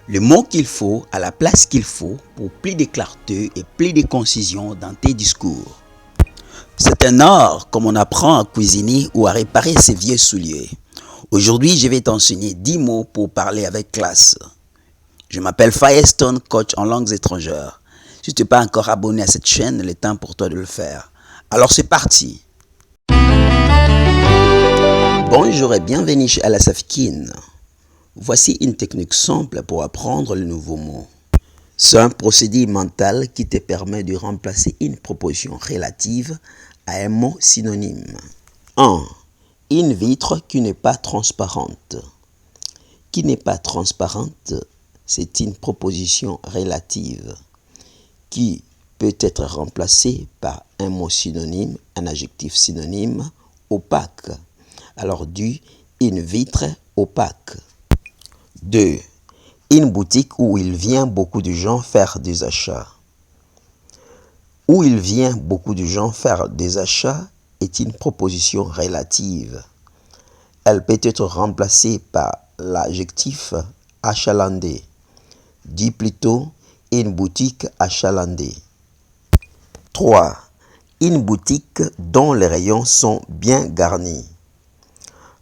Le mot qu'il faut à la place qu'il faut pour plus de clarté et plus de concision dans tes discours. C'est un art comme on apprend à cuisiner ou à réparer ses vieux souliers. Aujourd'hui, je vais t'enseigner 10 mots pour parler avec classe. Je m'appelle Firestone, coach en langues étrangères. Si tu n'es pas encore abonné à cette chaîne, il est temps pour toi de le faire. Alors c'est parti. Bonjour et bienvenue chez Alasafkin. Voici une technique simple pour apprendre le nouveau mot. C'est un procédé mental qui te permet de remplacer une proposition relative à un mot synonyme. 1. Une vitre qui n'est pas transparente. Qui n'est pas transparente, c'est une proposition relative qui peut être remplacée par un mot synonyme, un adjectif synonyme, opaque. Alors une vitre opaque. 2. Une boutique où il vient beaucoup de gens faire des achats. Où il vient beaucoup de gens faire des achats est une proposition relative. Elle peut être remplacée par l'adjectif achalandé. Dis plutôt une boutique achalandée. 3. Une boutique dont les rayons sont bien garnis.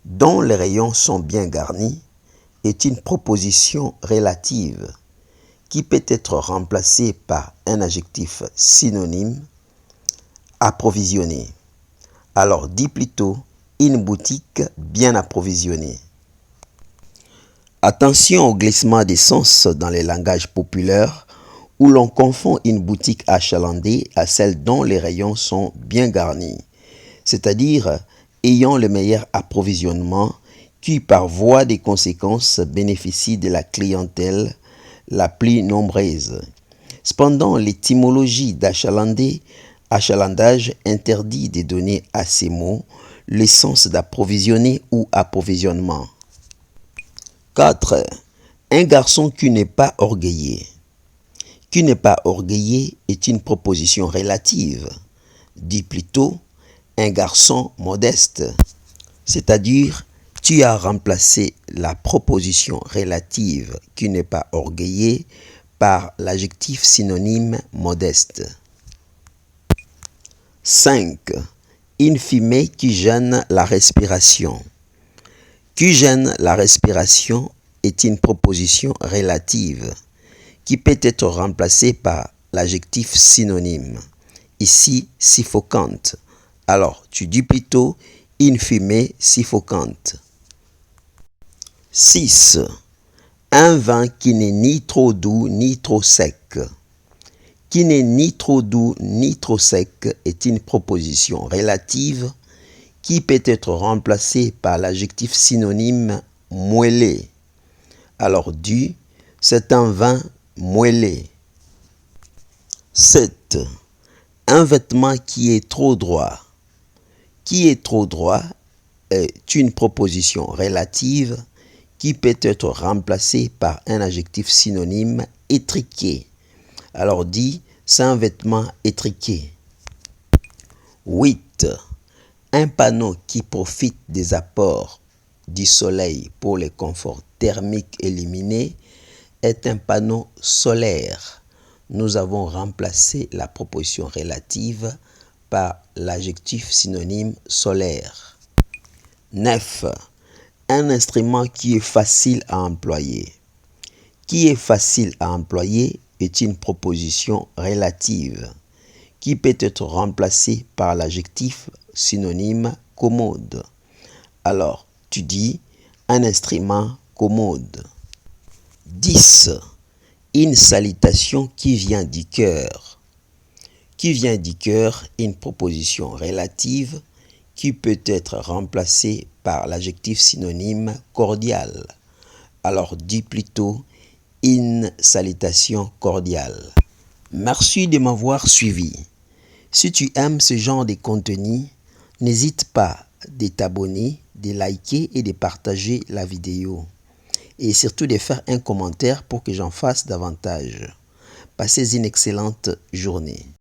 Dont les rayons sont bien garnis est une proposition relative qui peut être remplacée par un adjectif synonyme, approvisionné. Alors dis plutôt une boutique bien approvisionnée. Attention au glissement des sens dans les langages populaires où l'on confond une boutique achalandée à celle dont les rayons sont bien garnis, c'est-à-dire ayant le meilleur approvisionnement qui par voie des conséquences bénéficie de la clientèle la plus nombreuse. Cependant, l'étymologie d'achalandé, achalandage interdit de donner à ces mots le sens d'approvisionner ou approvisionnement. 4. Un garçon qui n'est pas orgueilleux. Qui n'est pas orgueilleux est une proposition relative. Dis plutôt un garçon modeste, c'est-à-dire tu as remplacé la proposition relative qui n'est pas orgueilleux par l'adjectif synonyme modeste. 5. Une fumée qui gêne la respiration. Qui gêne la respiration est une proposition relative qui peut être remplacée par l'adjectif synonyme. Ici, suffocante. Alors, tu dis plutôt une fumée suffocante. 6. Un vin qui n'est ni trop doux ni trop sec. Qui n'est ni trop doux ni trop sec est une proposition relative qui peut être remplacée par l'adjectif synonyme moellé. Alors c'est un vin moellé. 7. Un vêtement qui est trop droit. Qui est trop droit est une proposition relative qui peut être remplacée par un adjectif synonyme étriqué. Alors c'est un vêtement étriqué. 8. Un panneau qui profite des apports du soleil pour les conforts thermiques éliminés est un panneau solaire. Nous avons remplacé la proposition relative par l'adjectif synonyme solaire. 9. Un instrument qui est facile à employer. Qui est facile à employer est une proposition relative qui peut être remplacée par l'adjectif synonyme commode. Alors, tu dis un instrument commode. 10. Une salutation qui vient du cœur. Qui vient du cœur est une proposition relative qui peut être remplacée par l'adjectif synonyme cordial. Alors dis plutôt une salutation cordiale. Merci de m'avoir suivi. Si tu aimes ce genre de contenu, n'hésite pas de t'abonner, de liker et de partager la vidéo. Et surtout de faire un commentaire pour que j'en fasse davantage. Passez une excellente journée.